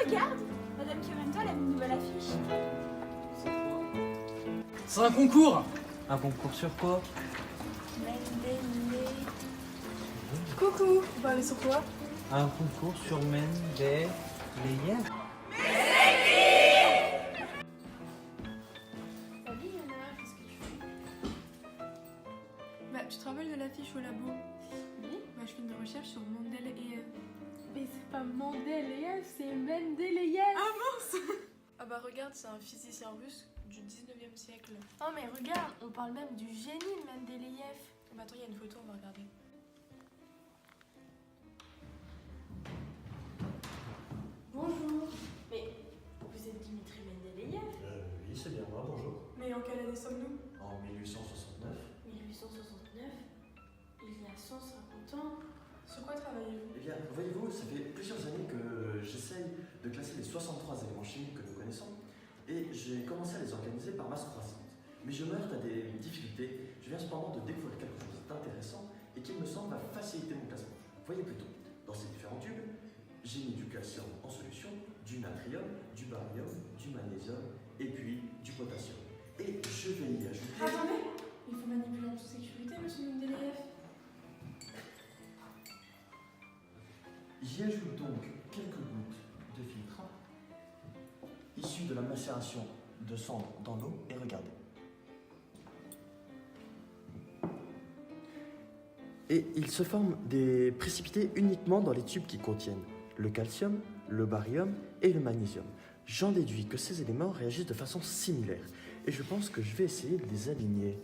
regarde, Madame Curento, elle a une nouvelle affiche. C'est un concours. Un concours sur quoi? Mendele. Coucou, vous parlez sur quoi? Un concours sur Mendeleïev. Salut Yana, qu'est-ce que tu fais? Bah, tu te rappelles de l'affiche au labo? Oui. Bah, je fais une recherche sur Mendeleïev. Mais c'est pas Mendeleïev, c'est Mendeleïev. Ah mince! Ah bah regarde, c'est un physicien russe du 19e siècle. Oh mais regarde, on parle même du génie de Mendeleïev. Bah attends, il y a une photo, on va regarder. Bonjour. Mais vous êtes Dimitri Mendeleïev? Oui, c'est bien moi, bonjour. Mais en quelle année sommes-nous? En 1869. 1869. Il y a 150 ans. Sur quoi travaillez-vous? Eh bien, voyez-vous, ça fait plusieurs années que j'essaye de classer les 63 éléments chimiques que nous connaissons et j'ai commencé à les organiser par masse croissante. Mais je me heurte à des difficultés. Je viens cependant de découvrir quelque chose d'intéressant et qui me semble va faciliter mon classement. Voyez plutôt, dans ces différents tubes, j'ai mis du calcium en solution, du natrium, du barium, du magnésium et puis du potassium. Et je vais y ajouter... Attendez! Il faut manipuler en toute sécurité, monsieur Mendeleïev. J'y ajoute donc quelques gouttes de filtre issu de la macération de cendres dans l'eau et regardez. Et il se forme des précipités uniquement dans les tubes qui contiennent le calcium, le barium et le magnésium. J'en déduis que ces éléments réagissent de façon similaire et je pense que je vais essayer de les aligner.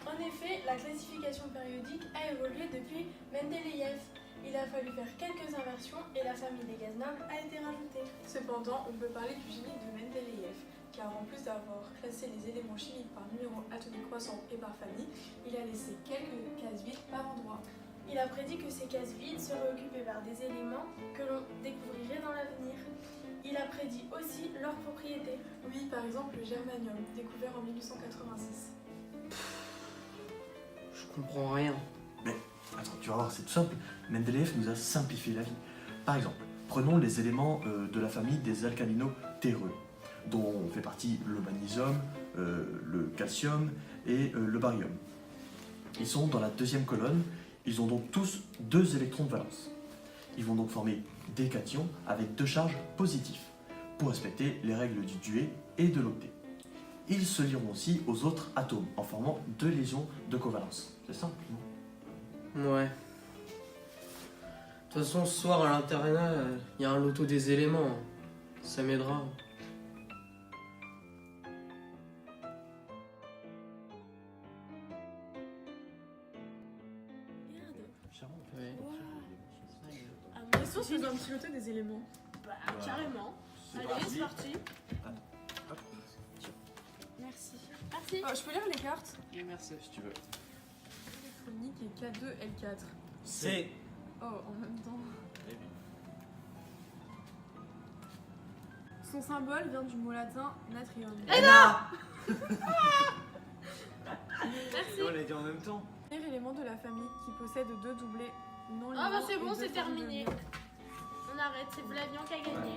En effet, la classification périodique a évolué depuis Mendeleïev. Il a fallu faire quelques inversions et la famille des gaz nobles a été rajoutée. Cependant, on peut parler du génie de Mendeleïev, car en plus d'avoir classé les éléments chimiques par numéro atomique croissant et par famille, il a laissé quelques cases vides par endroit. Il a prédit que ces cases vides seraient occupées par des éléments que l'on découvrirait dans l'avenir. Il a prédit aussi leurs propriétés. Oui, par exemple le germanium, découvert en 1886. Je comprends rien. Mais attends, tu vas voir, c'est tout simple. Mendeleïev nous a simplifié la vie. Par exemple, prenons les éléments de la famille des alcalinos terreux, dont fait partie le magnésium, le calcium et le barium. Ils sont dans la deuxième colonne, ils ont donc tous 2 électrons de valence. Ils vont donc former des cations avec 2 charges positives, pour respecter les règles du duet et de l'octet. Ils se lieront aussi aux autres atomes en formant 2 liaisons de covalence. C'est simple, non? Ouais. De toute façon, ce soir à l'internat, il y a un loto des éléments. Ça m'aidera. Ouais. Ah, moi Est-ce qu'on se faisait un petit loto des éléments? Bah, carrément. Allez, c'est parti. Merci. Merci. Oh, je peux lire les cartes? Oui, merci. Si tu veux. Électronique et K2, L4. C'est. Oh, en même temps. Son symbole vient du mot latin natrium. Merci. On l'a dit en même temps. Premier élément de la famille qui possède 2 doublés non linéaires. Ah bah c'est et bon, 2 c'est formes de terminé. mur. On arrête, c'est Flavien qui a gagné.